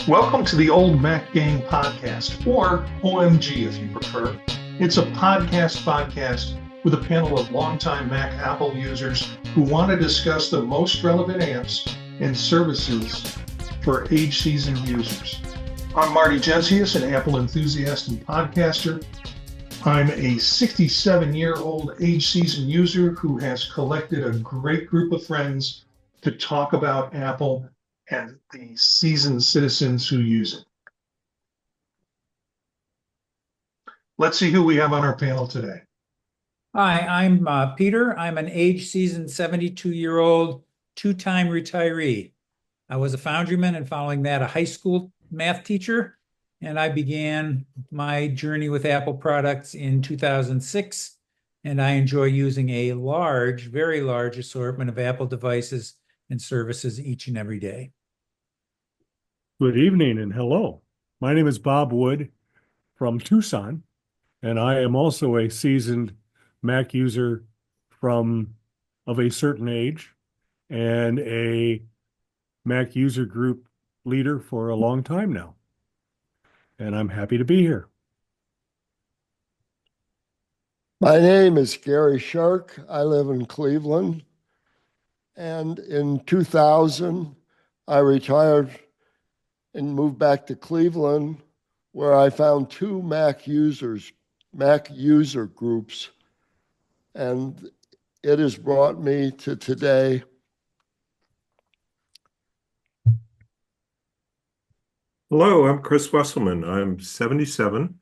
Welcome to the Old Mac Gang podcast, or OMG if you prefer. It's a podcast with a panel of longtime Mac Apple users who want to discuss the most relevant apps and services for age-seasoned users. I'm Marty Gensius, an Apple enthusiast and podcaster. I'm a 67-year-old age-seasoned user who has collected a great group of friends to talk about Apple and the seasoned citizens who use it. Let's see who we have on our panel today. Hi, I'm Peter. I'm an age-seasoned 72-year-old two-time retiree. I was a foundryman and following that, a high school math teacher. And I began my journey with Apple products in 2006. And I enjoy using a large, very large assortment of Apple devices and services each and every day. Good evening and hello. My name is Bob Wood from Tucson, and I am also a seasoned Mac user of a certain age and a Mac user group leader for a long time now. And I'm happy to be here. My name is Gary Shark. I live in Cleveland. And in 2000, I retired and moved back to Cleveland, where I found two Mac user groups. And it has brought me to today. Hello, I'm Chris Wesselman. I'm 77,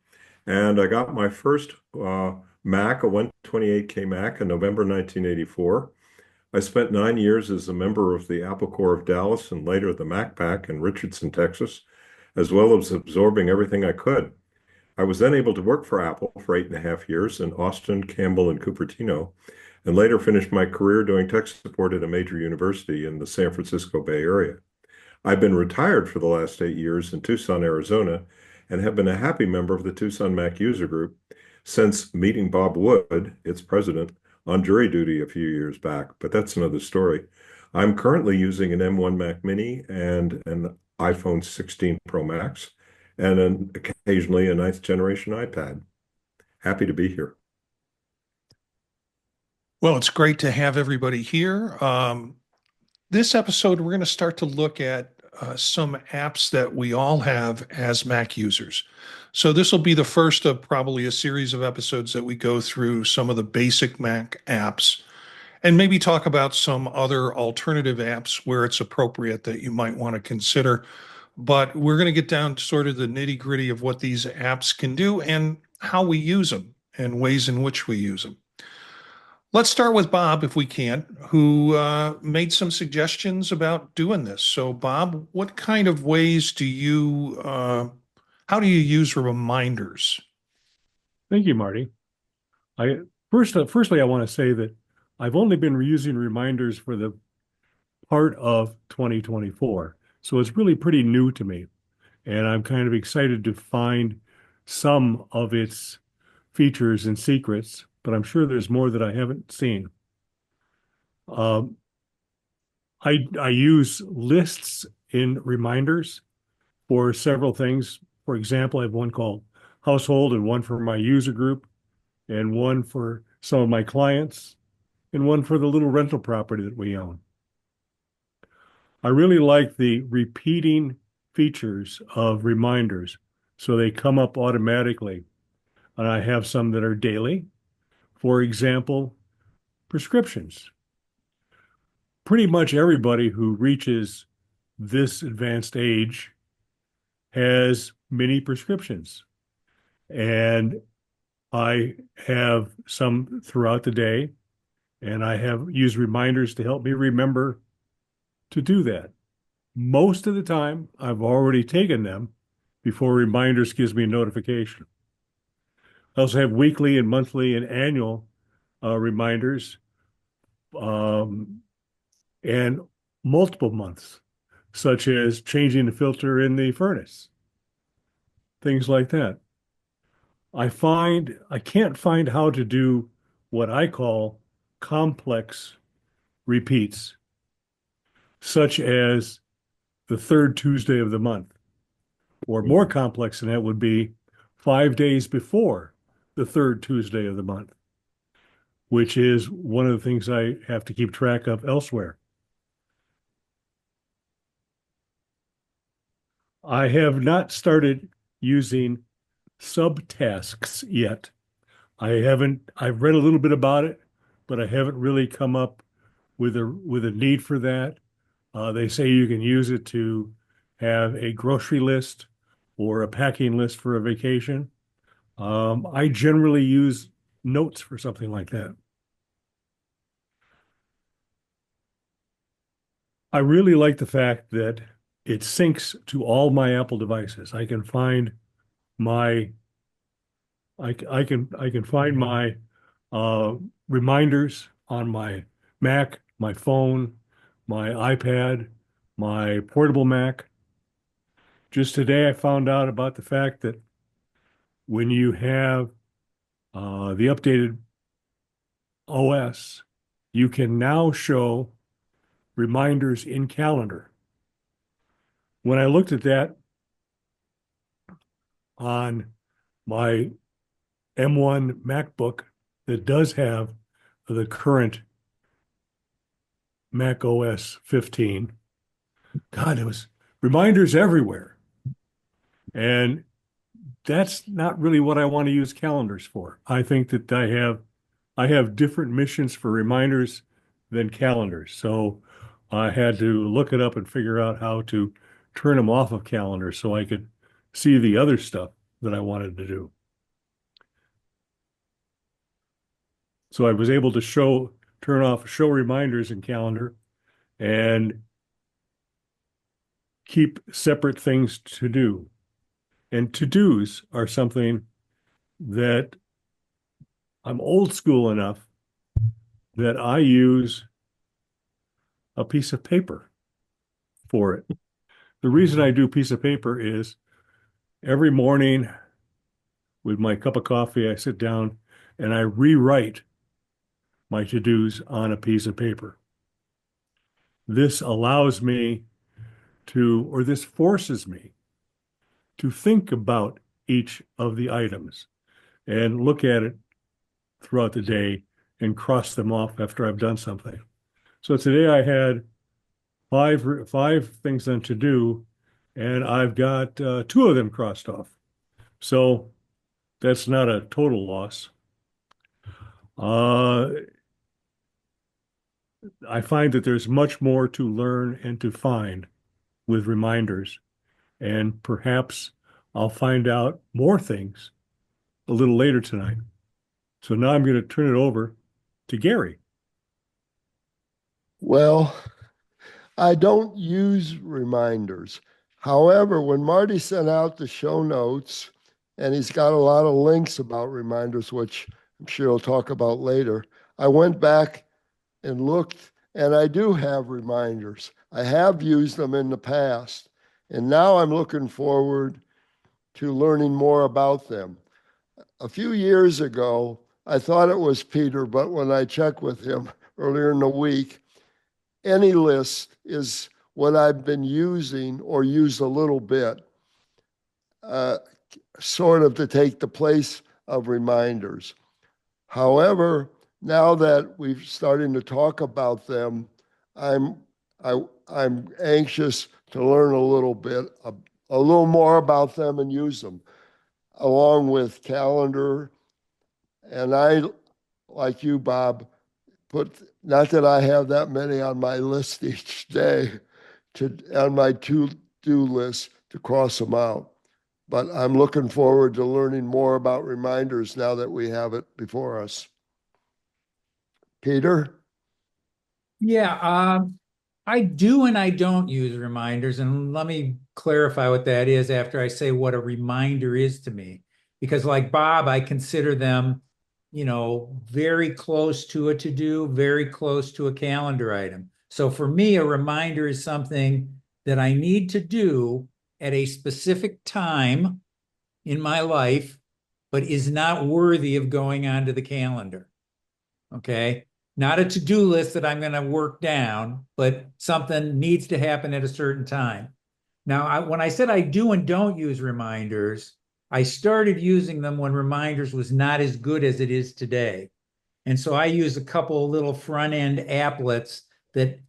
and I got my first Mac, a 128K Mac, in November 1984. I spent 9 years as a member of the Apple Corps of Dallas and later the Mac Pack in Richardson, Texas, as well as absorbing everything I could. I was then able to work for Apple for 8.5 years in Austin, Campbell, and Cupertino, and later finished my career doing tech support at a major university in the San Francisco Bay Area. I've been retired for the last 8 years in Tucson, Arizona, and have been a happy member of the Tucson Mac User Group since meeting Bob Wood, its president, on jury duty a few years back, but that's another story. I'm currently using an M1 Mac Mini and an iPhone 16 Pro Max, and occasionally a 9th generation iPad. Happy to be here. Well, it's great to have everybody here. This episode, we're going to start to look at some apps that we all have as Mac users. So this will be the first of probably a series of episodes that we go through some of the basic Mac apps and maybe talk about some other alternative apps where it's appropriate that you might want to consider. But we're going to get down to sort of the nitty-gritty of what these apps can do and how we use them and ways in which we use them. Let's start with Bob, if we can, who made some suggestions about doing this. So, Bob, what kind of ways how do you use reminders? Thank you, Marty. Firstly, I want to say that I've only been using reminders for the part of 2024, so it's really pretty new to me, and I'm kind of excited to find some of its features and secrets, but I'm sure there's more that I haven't seen. I use lists in reminders for several things. For example, I have one called Household and one for my user group and one for some of my clients and one for the little rental property that we own. I really like the repeating features of reminders, so they come up automatically. And I have some that are daily. For example, prescriptions. Pretty much everybody who reaches this advanced age has many prescriptions. And I have some throughout the day, and I have used reminders to help me remember to do that. Most of the time, I've already taken them before reminders gives me a notification. I also have weekly and monthly and annual reminders and multiple months, such as changing the filter in the furnace, things like that. I can't find how to do what I call complex repeats, such as the third Tuesday of the month. Or more complex than that would be 5 days before the third Tuesday of the month, which is one of the things I have to keep track of elsewhere. I have not started using subtasks yet. I've read a little bit about it, but I haven't really come up with a need for that. They say you can use it to have a grocery list or a packing list for a vacation. I generally use notes for something like that. I really like the fact that it syncs to all my Apple devices. I can find my I can find my reminders on my Mac, my phone, my iPad, my portable Mac. Just today, I found out about the fact that when you have the updated OS, you can now show reminders in Calendar. When I looked at that on my M1 MacBook that does have the current Mac OS 15, God, it was reminders everywhere. And that's not really what I want to use calendars for. I think that I have different missions for reminders than calendars. So I had to look it up and figure out how to turn them off of calendars so I could see the other stuff that I wanted to do. So I was able to turn off show reminders in calendar and keep separate things to do. And to-dos are something that I'm old school enough that I use a piece of paper for it. The reason I do piece of paper is every morning with my cup of coffee, I sit down and I rewrite my to-dos on a piece of paper. This allows me or this forces me to think about each of the items and look at it throughout the day and cross them off after I've done something. So today I had five things then to do, and I've got two of them crossed off. So that's not a total loss. I find that there's much more to learn and to find with reminders, and perhaps I'll find out more things a little later tonight. So now I'm going to turn it over to Gary. Well, I don't use reminders. However, when Marty sent out the show notes, and he's got a lot of links about reminders, which I'm sure he'll talk about later, I went back and looked, and I do have reminders. I have used them in the past, and now I'm looking forward to learning more about them. A few years ago, I thought it was Peter, but when I checked with him earlier in the week, AnyList is what I've been using or used a little bit, sort of to take the place of reminders. However, now that we're starting to talk about them, I'm anxious to learn a little more about them and use them, along with calendar. And I, like you, Bob, not that I have that many on my list each day, on my to-do list to cross them out. But I'm looking forward to learning more about reminders now that we have it before us. Peter? Yeah, I do and I don't use reminders. And let me clarify what that is after I say what a reminder is to me. Because like Bob, I consider them, very close to a to-do, very close to a calendar item. So for me, a reminder is something that I need to do at a specific time in my life, but is not worthy of going onto the calendar. Okay? Not a to-do list that I'm going to work down, but something needs to happen at a certain time. Now, when I said I do and don't use reminders, I started using them when reminders was not as good as it is today. And so I use a couple of little front end applets that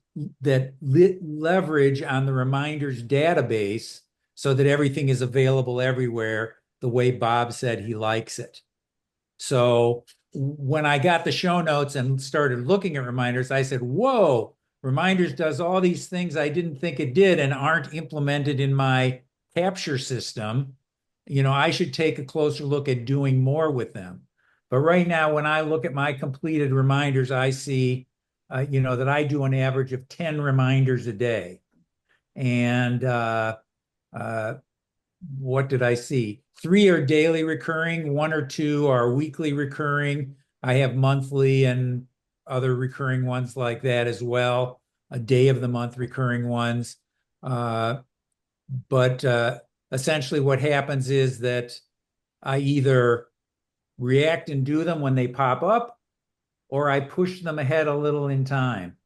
leverage on the reminders database so that everything is available everywhere the way Bob said he likes it. So when I got the show notes and started looking at reminders, I said, whoa, reminders does all these things I didn't think it did and aren't implemented in my capture system. I should take a closer look at doing more with them. But right now, when I look at my completed reminders, I see, that I do an average of 10 reminders a day. And uh, what did I see? 3 are daily recurring, 1 or 2 are weekly recurring. I have monthly and other recurring ones like that as well, a day of the month recurring ones. But essentially, what happens is that I either react and do them when they pop up, or I push them ahead a little in time.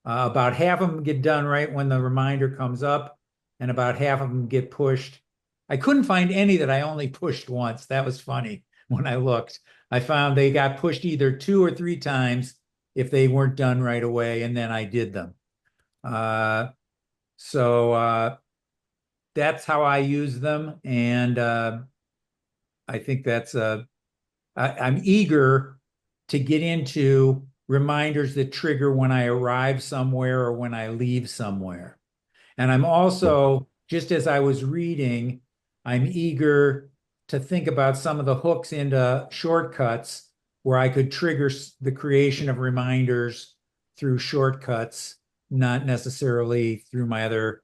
About half of them get done right when the reminder comes up, and about half of them get pushed. I couldn't find any that I only pushed once. That was funny when I looked. I found they got pushed either 2 or 3 times if they weren't done right away, and then I did them. So that's how I use them, and I think I'm eager to get into reminders that trigger when I arrive somewhere or when I leave somewhere. And I'm also, just as I was reading, I'm eager to think about some of the hooks into shortcuts where I could trigger the creation of reminders through shortcuts, not necessarily through my other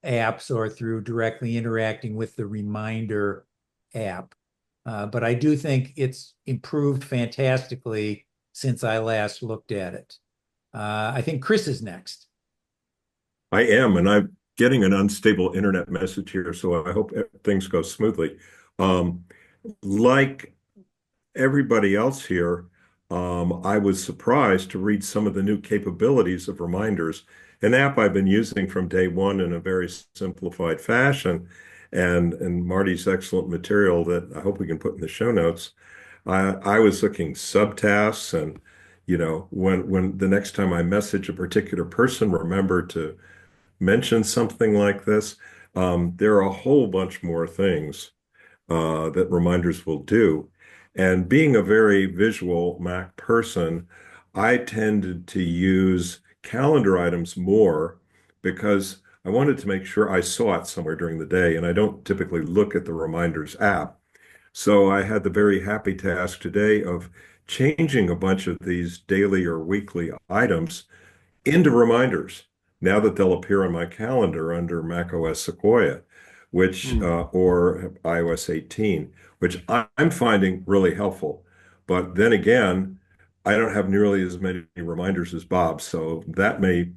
apps or through directly interacting with the reminder app. But I do think it's improved fantastically since I last looked at it. I think Chris is next. I am, and I'm getting an unstable internet message here, so I hope things go smoothly. Um, like everybody else here, I was surprised to read some of the new capabilities of reminders, an app I've been using from day one in a very simplified fashion, and Marty's excellent material that I hope we can put in the show notes. I was looking subtasks and when the next time I message a particular person, remember to mention something like this. There are a whole bunch more things that reminders will do. And being a very visual Mac person, I tended to use calendar items more because I wanted to make sure I saw it somewhere during the day, and I don't typically look at the reminders app. So I had the very happy task today of changing a bunch of these daily or weekly items into reminders now that they'll appear on my calendar under macOS Sequoia, which or iOS 18, which I'm finding really helpful. But then again, I don't have nearly as many reminders as Bob, so that may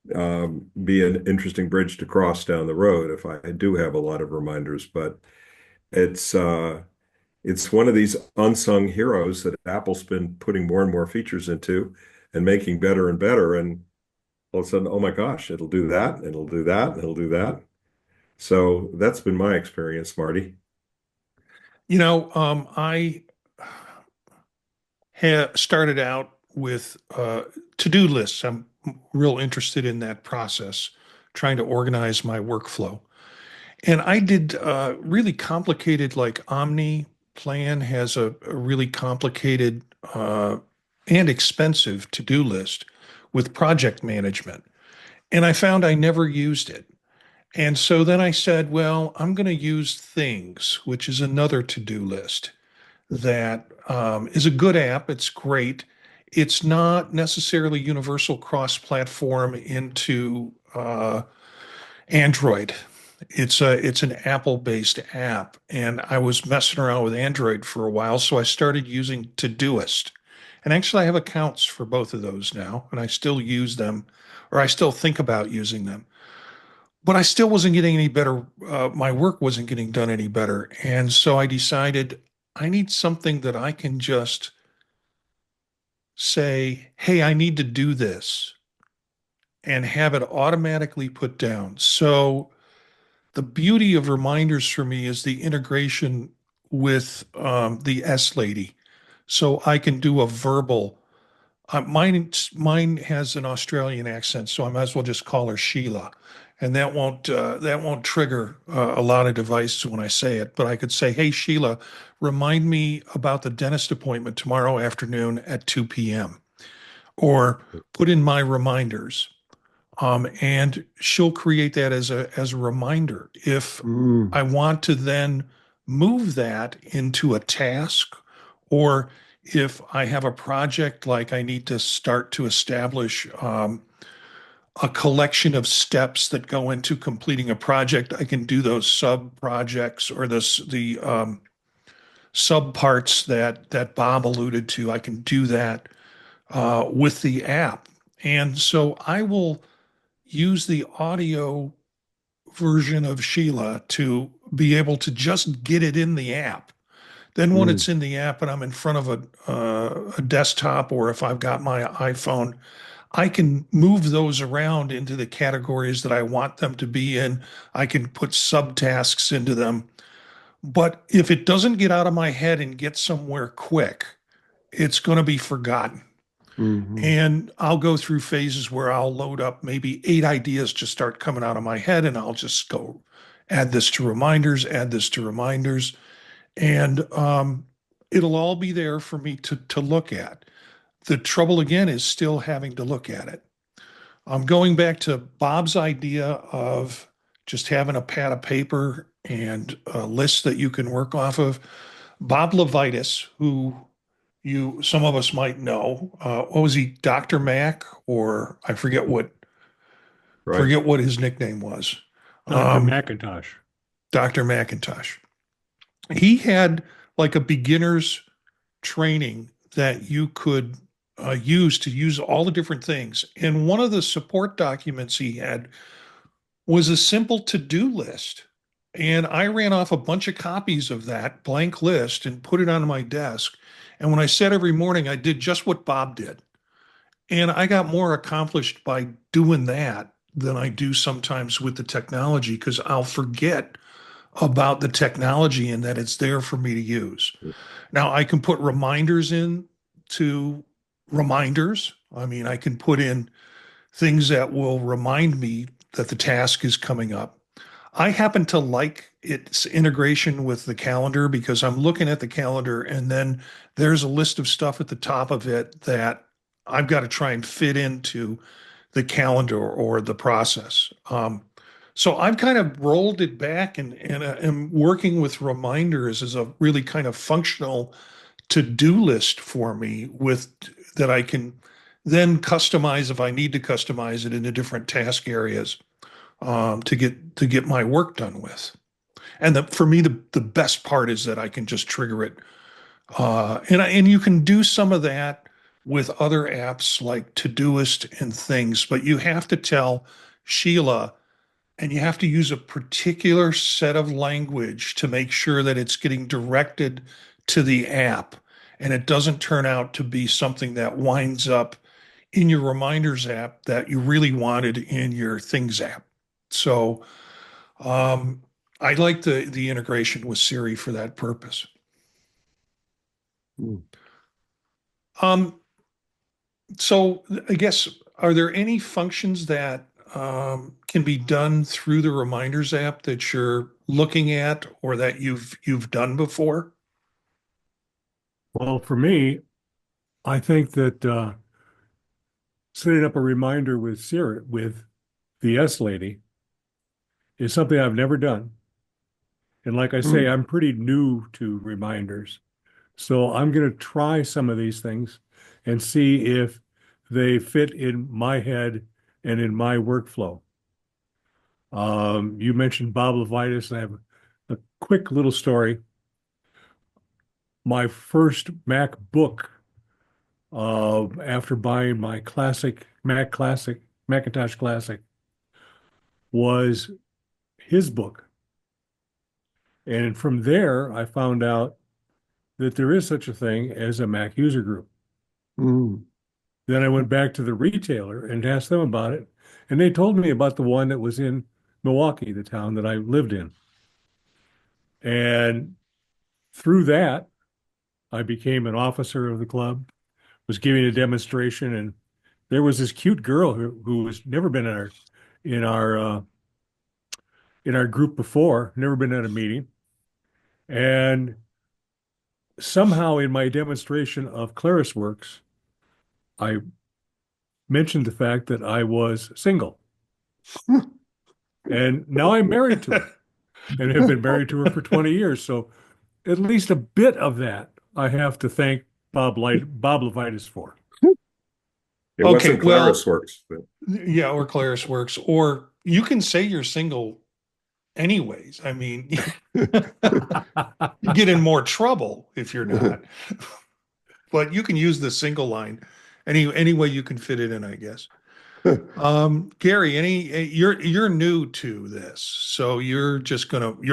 be an interesting bridge to cross down the road if I do have a lot of reminders. But it's uh, it's one of these unsung heroes that Apple's been putting more and more features into and making better and better. And all of a sudden, oh my gosh, it'll do that, it'll do that, it'll do that. So that's been my experience, Marty. I started out with to-do lists. I'm real interested in that process, trying to organize my workflow. And I did really complicated, like Omni Plan has a really complicated and expensive to-do list with project management. And I found I never used it. And so then I said, well, I'm going to use Things, which is another to-do list that is a good app. It's great. It's not necessarily universal cross-platform into Android. It's an Apple-based app, and I was messing around with Android for a while, so I started using Todoist. And actually, I have accounts for both of those now, and I still use them, or I still think about using them. But I still wasn't getting any better. My work wasn't getting done any better, and so I decided I need something that I can just say, "Hey, I need to do this," and have it automatically put down. So The beauty of reminders for me is the integration with the S lady. So I can do a verbal. Mine has an Australian accent, so I might as well just call her Sheila, and that won't trigger a lot of devices when I say it. But I could say, "Hey Sheila, remind me about the dentist appointment tomorrow afternoon at 2 p.m." Or put in my reminders, and she'll create that as a reminder. If Mm. I want to then move that into a task, or if I have a project like I need to start to establish a collection of steps that go into completing a project, I can do those sub projects or the sub parts that Bob alluded to. I can do that with the app, and so I will use the audio version of Sheila to be able to just get it in the app. Then when Mm. it's in the app and I'm in front of a desktop, or if I've got my iPhone, I can move those around into the categories that I want them to be in. I can put subtasks into them. But if it doesn't get out of my head and get somewhere quick, it's going to be forgotten. Mhm. And I'll go through phases where I'll load up maybe 8 ideas just start coming out of my head, and I'll just go add this to reminders, add this to reminders, and it'll all be there for me to look at. The trouble again is still having to look at it. I'm going back to Bob's idea of just having a pad of paper and a list that you can work off of. Bob Levitas, who some of us might know. What was he, Dr. Mac, or I Right. forget what his nickname was. Dr. Um, McIntosh. Dr. McIntosh. He had like a beginner's training that you could use all the different things. And one of the support documents he had was a simple to-do list. And I ran off a bunch of copies of that blank list and put it on my desk. And when I said every morning, I did just what Bob did. And I got more accomplished by doing that than I do sometimes with the technology, because I'll forget about the technology and that it's there for me to use. Now I can put reminders in to reminders. I mean, I can put in things that will remind me that the task is coming up. I happen to like its integration with the calendar because I'm looking at the calendar and then there's a list of stuff at the top of it that I've got to try and fit into the calendar or the process. So I've kind of rolled it back and am working with reminders as a really kind of functional to-do list for me with that I can then customize if I need to customize it into different task areas to get my work done with. And for me, the best part is that I can just trigger it, and you can do some of that with other apps like Todoist and things, but you have to tell Sheila, and you have to use a particular set of language to make sure that it's getting directed to the app, and it doesn't turn out to be something that winds up in your reminders app that you really wanted in your things app. So um, I like the integration with Siri for that purpose. Mm. Um, so I guess, are there any functions that can be done through the reminders app that you're looking at or that you've done before? Well, for me, I think that setting up a reminder with Siri, with the S lady, is something I've never done. And like I say, Mm. I'm pretty new to reminders. So I'm going to try some of these things and see if they fit in my head and in my workflow. You mentioned Bob Levitas, and I have a quick little story. My first MacBook, after buying my Macintosh Classic, was his book. And from there, I found out that there is such a thing as a Mac user group. Mm. Then I went back to the retailer and asked them about it, and they told me about the one that was in Milwaukee, the town that I lived in. And through that, I became an officer of the club, was giving a demonstration, and there was this cute girl who was never been in our uh, in our group before, never been at a meeting, and somehow in my demonstration of Claris Works, I mentioned the fact that I was single, and now I'm married to her, and have been married to her for 20 years. So at least a bit of that I have to thank Bob Levitas for. It Okay, wasn't well, Claris Works, but yeah, or Claris Works, or you can say you're single anyways. I mean, you get in more trouble if you're not, but you can use the single line any way you can fit it in, I guess. Gary, you're new to this, so you're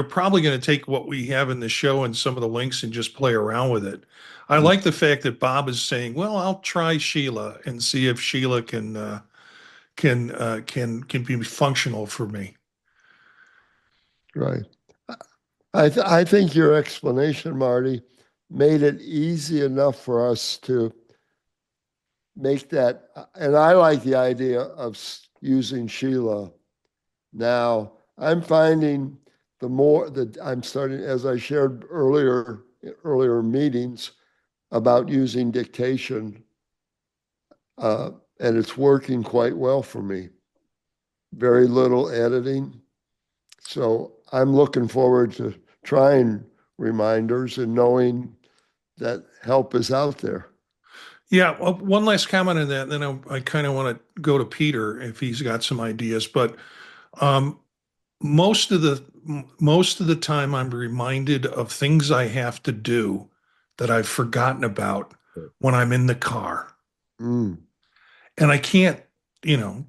probably gonna take what we have in the show and some of the links and just play around with it. I like the fact that Bob is saying, "Well, I'll try Sheila and see if Sheila can be functional for me." Right. I think your explanation, Marty, made it easy enough for us to make that. And I like the idea of using Sheila. Now, I'm finding the more that I'm starting, as I shared earlier meetings about using dictation, and it's working quite well for me. Very little editing. So I'm looking forward to trying reminders and knowing that help is out there. Yeah, well, one last comment on that, and then I kind of want to go to Peter if he's got some ideas. But um, most of the most of the time, I'm reminded of things I have to do that I've forgotten about when I'm in the car, Mm, and I can't,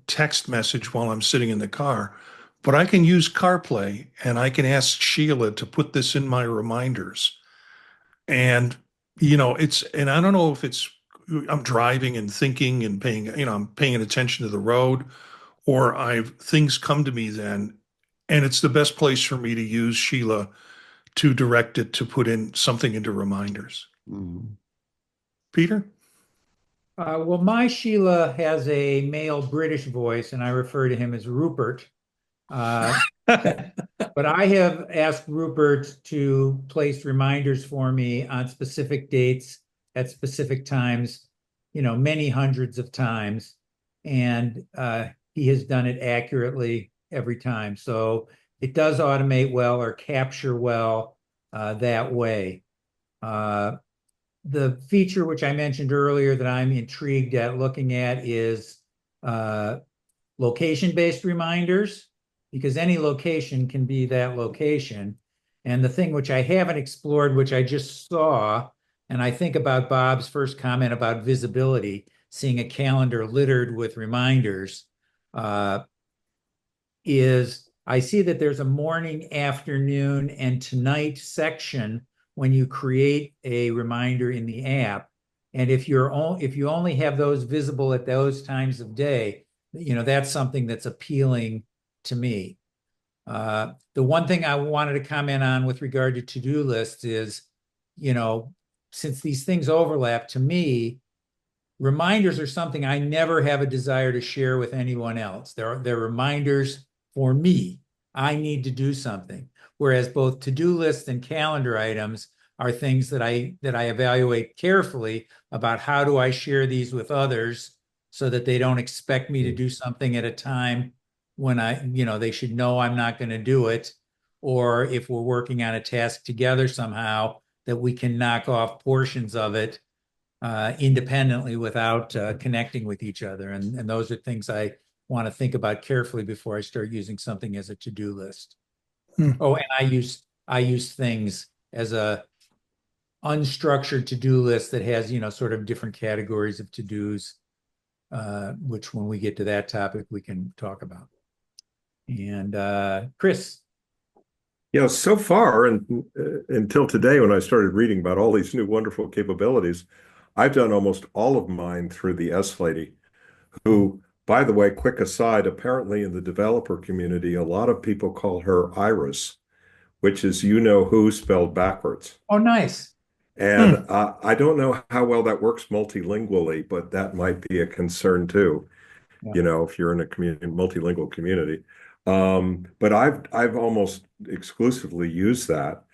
text message while I'm sitting in the car, but I can use CarPlay and I can ask Sheila to put this in my reminders. And and I don't know if it's I'm driving and thinking and I'm paying attention to the road, or I've things come to me then, and it's the best place for me to use Sheila to direct it to put in something into reminders. mm. Peter? Well, my Sheila has a male British voice, and I refer to him as Rupert. Uh, but I have asked Rupert to place reminders for me on specific dates at specific times, many hundreds of times. And he has done it accurately every time. So it does automate well or capture well that way. The feature which I mentioned earlier that I'm intrigued at looking at is location-based reminders, because any location can be that location. And the thing which I haven't explored, which I just saw, and I think about Bob's first comment about visibility, seeing a calendar littered with reminders, is I see that there's a morning, afternoon, and tonight section when you create a reminder in the app. And if you only have those visible at those times of day, that's something that's appealing to me. The one thing I wanted to comment on with regard to to-do lists is, since these things overlap, to me, reminders are something I never have a desire to share with anyone else. They're reminders for me. I need to do something. Whereas both to-do lists and calendar items are things that I evaluate carefully about how do I share these with others so that they don't expect me to do something at a time when they should know I'm not going to do it. Or if we're working on a task together somehow, that we can knock off portions of it independently without connecting with each other. And those are things I want to think about carefully before I start using something as a to-do list. Oh, and I use things as a unstructured to-do list that has, sort of different categories of to-dos, which when we get to that topic, we can talk about. And Chris. So far and until today, when I started reading about all these new wonderful capabilities, I've done almost all of mine through the S Lady, who By the way, quick aside, apparently in the developer community, a lot of people call her Iris, which is you know who spelled backwards. Oh, nice. And Hmm. I don't know how well that works multilingually, but that might be a concern too, Yeah. you know, if you're in a community, multilingual community. But I've almost exclusively used that.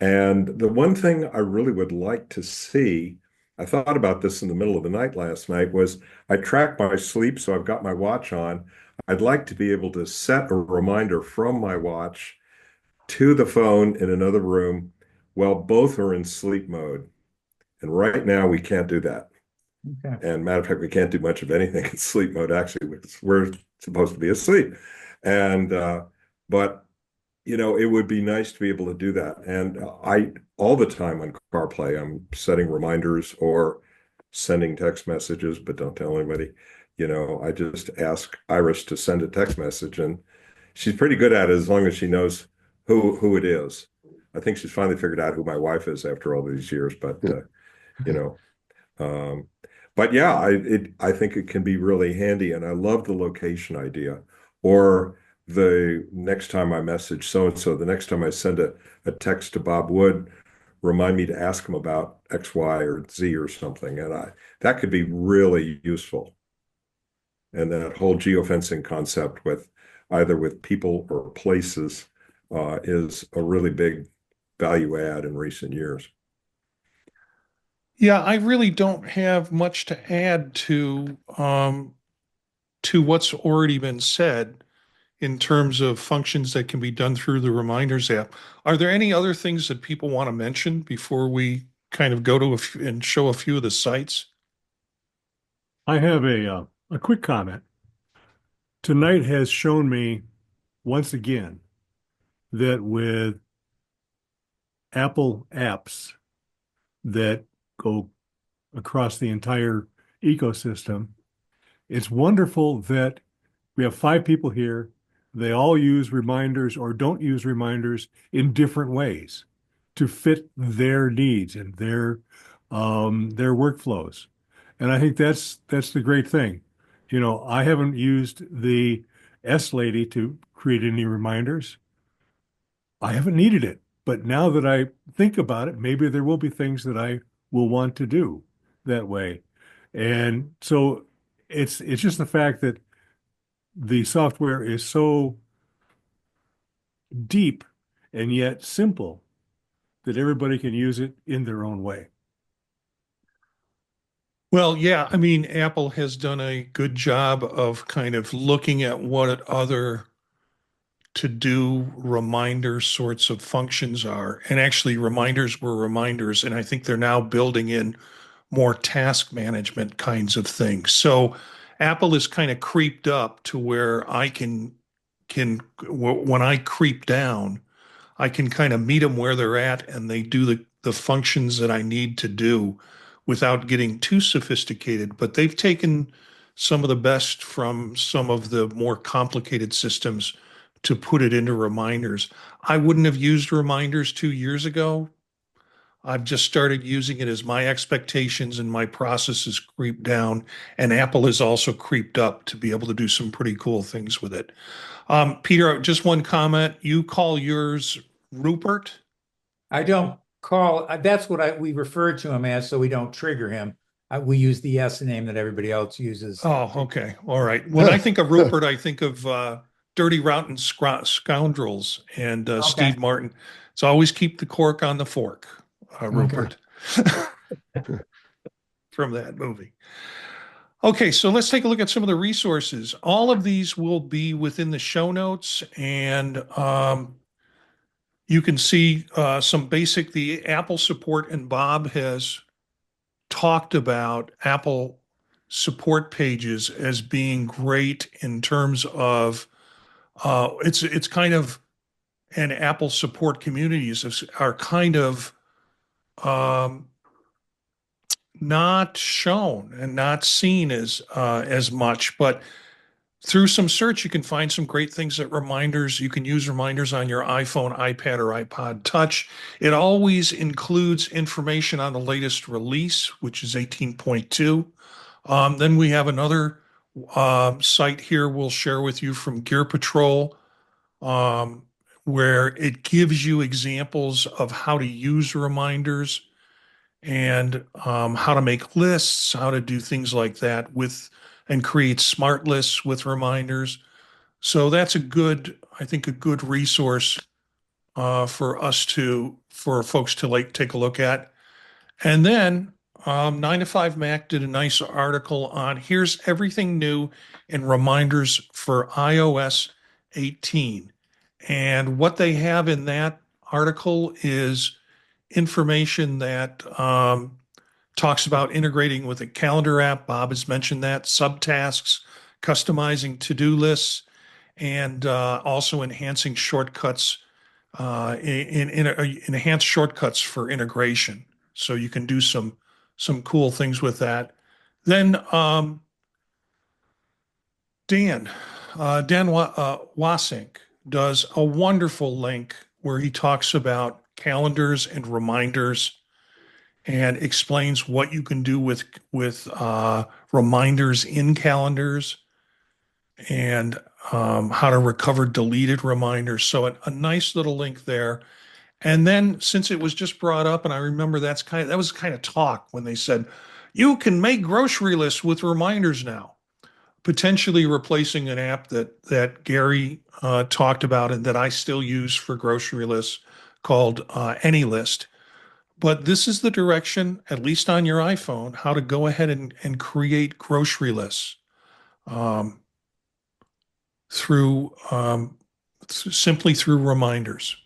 And the one thing I really would like to see, I thought about this in the middle of the night last night, was I track my sleep, so I've got my watch on. I'd like to be able to set a reminder from my watch to the phone in another room while both are in sleep mode. And right now we can't do that. Okay. And matter of fact, we can't do much of anything in sleep mode, actually, because we're supposed to be asleep. And but you know, it would be nice to be able to do that. And I all the time on CarPlay, I'm setting reminders or sending text messages, but don't tell anybody. You know, I just ask Iris to send a text message, and she's pretty good at it as long as she knows who it is. I think she's finally figured out who my wife is after all these years, but you know, um, but yeah, I think it can be really handy, and I love the location idea. Or the next time I message so and so, the next time I send a text to Bob Wood, remind me to ask him about X, Y, or Z or something, and I that could be really useful. And that whole geofencing concept with either with people or places is a really big value add in recent years. Yeah, I really don't have much to add to what's already been said in terms of functions that can be done through the Reminders app. Are there any other things that people want to mention before we kind of go to and show a few of the sites? I have a quick comment. Tonight has shown me once again that with Apple apps that go across the entire ecosystem, it's wonderful that we have 5 people here. They all use reminders or don't use reminders in different ways to fit their needs and their workflows. And I think that's the great thing. You know, I haven't used the S Lady to create any reminders. I haven't needed it. But now that I think about it, maybe there will be things that I will want to do that way. And so it's just the fact that the software is so deep and yet simple that everybody can use it in their own way. Well, yeah, I mean, Apple has done a good job of kind of looking at what other to do reminder sorts of functions are. And actually, reminders were reminders. And I think they're now building in more task management kinds of things. So Apple is kind of creeped up to where I can when I creep down, I can kind of meet them where they're at and they do the functions that I need to do without getting too sophisticated. But they've taken some of the best from some of the more complicated systems to put it into reminders. I wouldn't have used reminders 2 years ago. I've just started using it as my expectations and my processes creep down, and Apple has also creeped up to be able to do some pretty cool things with it. Peter, just one comment. You call yours Rupert? I don't call, that's what we refer to him as, so we don't trigger him. We use the S name that everybody else uses. Oh, okay. All right. When I think of Rupert, I think of Dirty Rotten Scoundrels and Okay. Steve Martin. So always keep the cork on the fork, Okay. Rupert, from that movie. Okay, so let's take a look at some of the resources. All of these will be within the show notes, and you can see some basic, the Apple support, and Bob has talked about Apple support pages as being great in terms of it's kind of and Apple support communities are kind of um, not shown and not seen as much, but through some search, you can find some great things that reminders. You can use reminders on your iPhone, iPad, or iPod Touch. It always includes information on the latest release, which is 18.2. Then we have another site here we'll share with you from Gear Patrol, where it gives you examples of how to use reminders and how to make lists, how to do things like that and create smart lists with reminders. So that's I think, a good resource for folks to like take a look at. And then 9 to 5 Mac did a nice article on here's everything new in reminders for iOS 18. And what they have in that article is information that talks about integrating with a calendar app. Bob has mentioned that, subtasks, customizing to-do lists, and also enhancing shortcuts, enhanced shortcuts for integration. So you can do some cool things with that. Then Dan Wasink does a wonderful link where he talks about calendars and reminders and explains what you can do with reminders in calendars and how to recover deleted reminders. So a nice little link there. And then since it was just brought up, and I remember that was kind of talk when they said, you can make grocery lists with reminders now, potentially replacing an app that Gary talked about and that I still use for grocery lists called AnyList. But this is the direction, at least on your iPhone, how to go ahead and create grocery lists simply through reminders.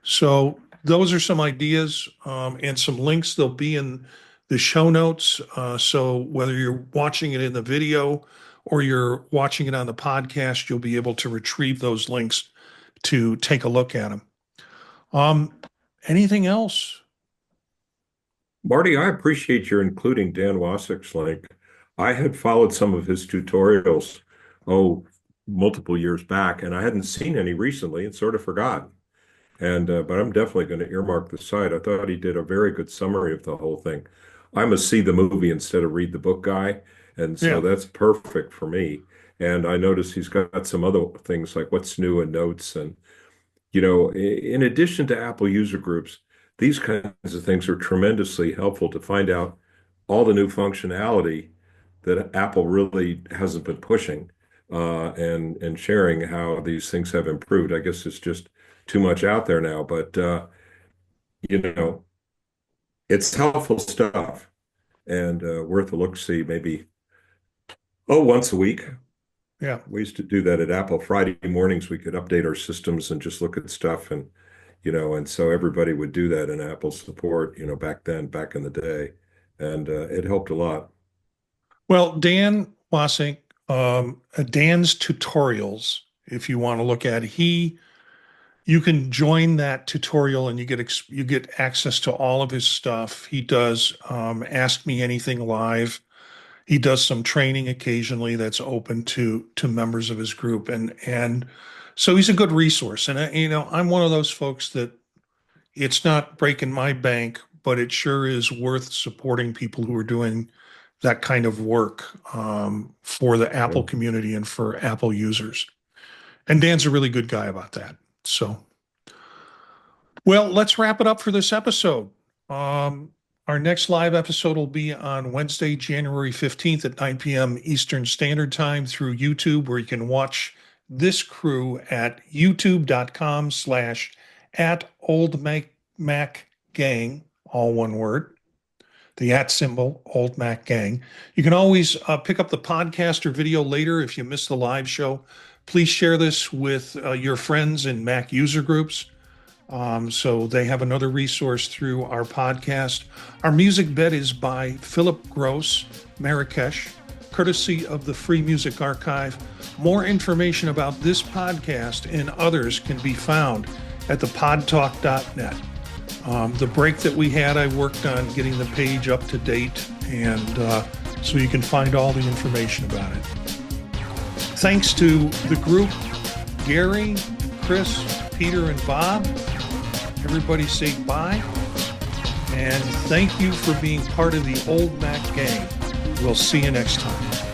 So those are some ideas and some links. They'll be in the show notes. So whether you're watching it in the video or you're watching it on the podcast, you'll be able to retrieve those links to take a look at them. Anything else? Marty, I appreciate your including Dan Wasick's link. I had followed some of his tutorials, multiple years back, and I hadn't seen any recently and sort of forgot. And but I'm definitely going to earmark the site. I thought he did a very good summary of the whole thing. I'm a see the movie instead of read the book guy, and so that's perfect for me. And I noticed he's got some other things like what's new in notes, and in addition to Apple user groups, these kinds of things are tremendously helpful to find out all the new functionality that Apple really hasn't been pushing, and sharing how these things have improved. I guess it's just too much out there now, but it's helpful stuff and worth a look. See, maybe once a week. Yeah, we used to do that at Apple. Friday mornings we could update our systems and just look at stuff, and and so everybody would do that in Apple support, back in the day, and it helped a lot. Well, Dan Wasink, Dan's tutorials, if you want to look at you can join that tutorial and you get access to all of his stuff. He does Ask Me Anything Live. He does some training occasionally that's open to members of his group, and so he's a good resource. And I'm one of those folks that it's not breaking my bank, but it sure is worth supporting people who are doing that kind of work for the Apple community and for Apple users. And Dan's a really good guy about that. So, well, let's wrap it up for this episode. Our next live episode will be on Wednesday, January 15th at 9 p.m. Eastern Standard Time through YouTube, where you can watch this crew at youtube.com/@oldmacgang, all one word, the @ Old Mac Gang. You can always pick up the podcast or video later if you missed the live show. Please share this with your friends in Mac user groups, so they have another resource through our podcast. Our music bed is by Philip Gross, Marrakesh, courtesy of the Free Music Archive. More information about this podcast and others can be found at thepodtalk.net. The break that we had, I worked on getting the page up to date, and so you can find all the information about it. Thanks to the group, Gary, Chris, Peter, and Bob. Everybody say bye. And thank you for being part of the Old Mac Gang. We'll see you next time.